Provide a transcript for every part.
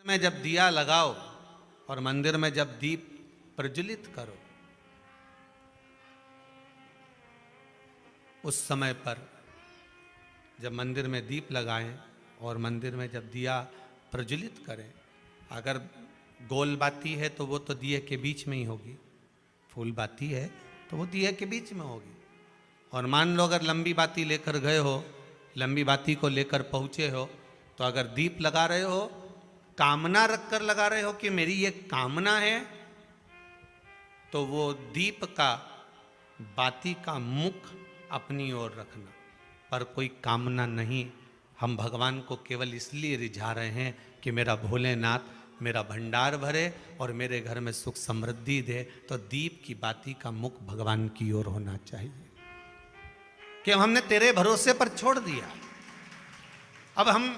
में जब दिया लगाओ और मंदिर में जब दीप प्रज्वलित करो, उस समय पर जब मंदिर में दीप लगाएं और मंदिर में जब दिया प्रज्वलित करें, अगर गोल बाती है तो वो तो दिए के बीच में ही होगी, फूल बाती है तो वो दिए के बीच में होगी। और मान लो अगर लंबी बाती लेकर गए हो, लंबी बाती को लेकर पहुँचे हो, तो अगर दीप लगा रहे हो, कामना रख कर लगा रहे हो कि मेरी ये कामना है, तो वो दीप का, बाती का मुख अपनी ओर रखना, पर कोई कामना नहीं। हम भगवान को केवल इसलिए रिझा रहे हैं कि मेरा भोलेनाथ मेरा भंडार भरे और मेरे घर में सुख समृद्धि दे। तो दीप की बाती का मुख भगवान की ओर होना चाहिए कि हमने तेरे भरोसे पर छोड़ दिया। अब हम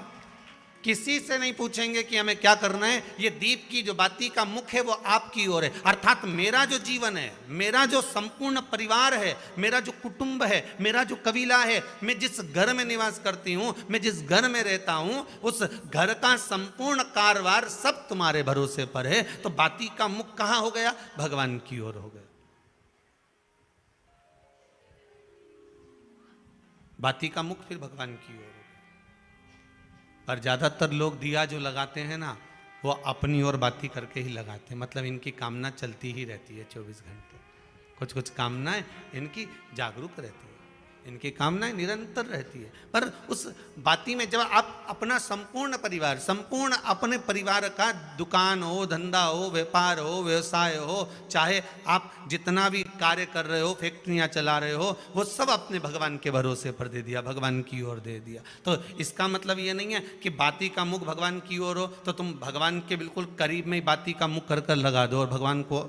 किसी से नहीं पूछेंगे कि हमें क्या करना है, ये दीप की जो बाती का मुख है वो आपकी ओर है। अर्थात मेरा जो जीवन है, मेरा जो संपूर्ण परिवार है, मेरा जो कुटुंब है, मेरा जो कबीला है, मैं जिस घर में निवास करती हूँ, मैं जिस घर में रहता हूँ, उस घर का संपूर्ण कारभार सब तुम्हारे भरोसे पर है। तो बाती का मुख कहाँ हो गया? भगवान की ओर हो गया। बाती का मुख फिर भगवान की ओर। पर ज़्यादातर लोग दिया जो लगाते हैं ना, वो अपनी ओर बाती करके ही लगाते हैं। मतलब इनकी कामना चलती ही रहती है 24 घंटे। कुछ कुछ कामनाएं इनकी जागरूक रहती है, इनकी कामनाएं निरंतर रहती है। पर उस बाती में जब आप अपना संपूर्ण परिवार, संपूर्ण अपने परिवार का, दुकान हो, धंधा हो, व्यापार हो, व्यवसाय हो, चाहे आप जितना भी कार्य कर रहे हो, फैक्ट्रियां चला रहे हो, वो सब अपने भगवान के भरोसे पर दे दिया, भगवान की ओर दे दिया। तो इसका मतलब ये नहीं है कि बाती का मुख भगवान की ओर हो तो तुम भगवान के बिल्कुल करीब में ही बाती का मुख कर लगा दो और भगवान को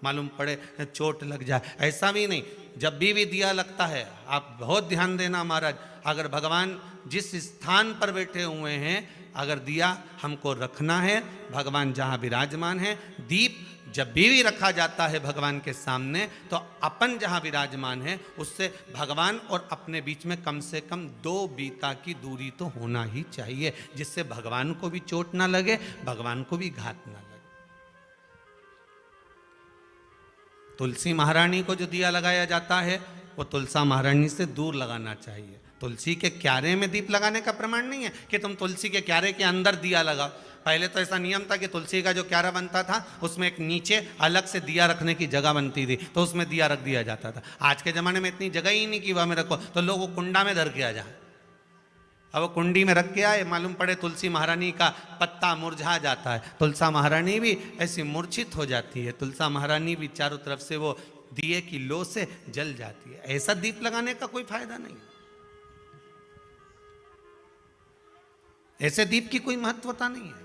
मालूम पड़े चोट लग जाए, ऐसा भी नहीं। जब भी दिया लगता है, आप बहुत ध्यान देना महाराज, अगर भगवान जिस स्थान पर बैठे हुए हैं, अगर दिया हमको रखना है, भगवान जहाँ विराजमान है, दीप जब भी रखा जाता है भगवान के सामने, तो अपन जहाँ विराजमान है उससे भगवान और अपने बीच में कम से कम 2 बीता की दूरी तो होना ही चाहिए, जिससे भगवान को भी चोट ना लगे, भगवान को भी घात ना लगे। तुलसी महारानी को जो दिया लगाया जाता है वो तुलसा महारानी से दूर लगाना चाहिए। तुलसी के क्यारे में दीप लगाने का प्रमाण नहीं है कि तुम तुलसी के क्यारे के अंदर दिया लगाओ। पहले तो ऐसा नियम था कि तुलसी का जो क्यारा बनता था उसमें एक नीचे अलग से दिया रखने की जगह बनती थी, तो उसमें दिया रख दिया जाता था। आज के ज़माने में इतनी जगह ही नहीं कि वह में रखो, तो लोग वो कुंडा में धर के आ जाए। अब वो कुंडी में रख के आए, मालूम पड़े तुलसी महारानी का पत्ता मुरझा जाता है, तुलसा महारानी भी ऐसी मूर्छित हो जाती है, तुलसा महारानी भी चारों तरफ से वो दिए की लो से जल जाती है। ऐसा दीप लगाने का कोई फायदा नहीं, ऐसे दीप की कोई महत्वता नहीं है।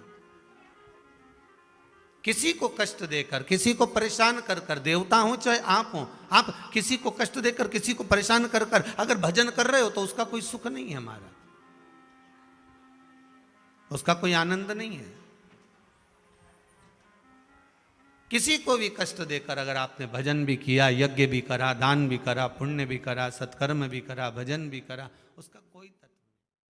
किसी को कष्ट देकर, किसी को परेशान कर कर, देवता हो चाहे आप हो, आप किसी को कष्ट देकर, किसी को परेशान कर कर अगर भजन कर रहे हो तो उसका कोई सुख नहीं है हमारा, उसका कोई आनंद नहीं है। किसी को भी कष्ट देकर अगर आपने भजन भी किया, यज्ञ भी करा, दान भी करा, पुण्य भी करा, सत्कर्म भी करा, भजन भी करा, उसका कोई तत्व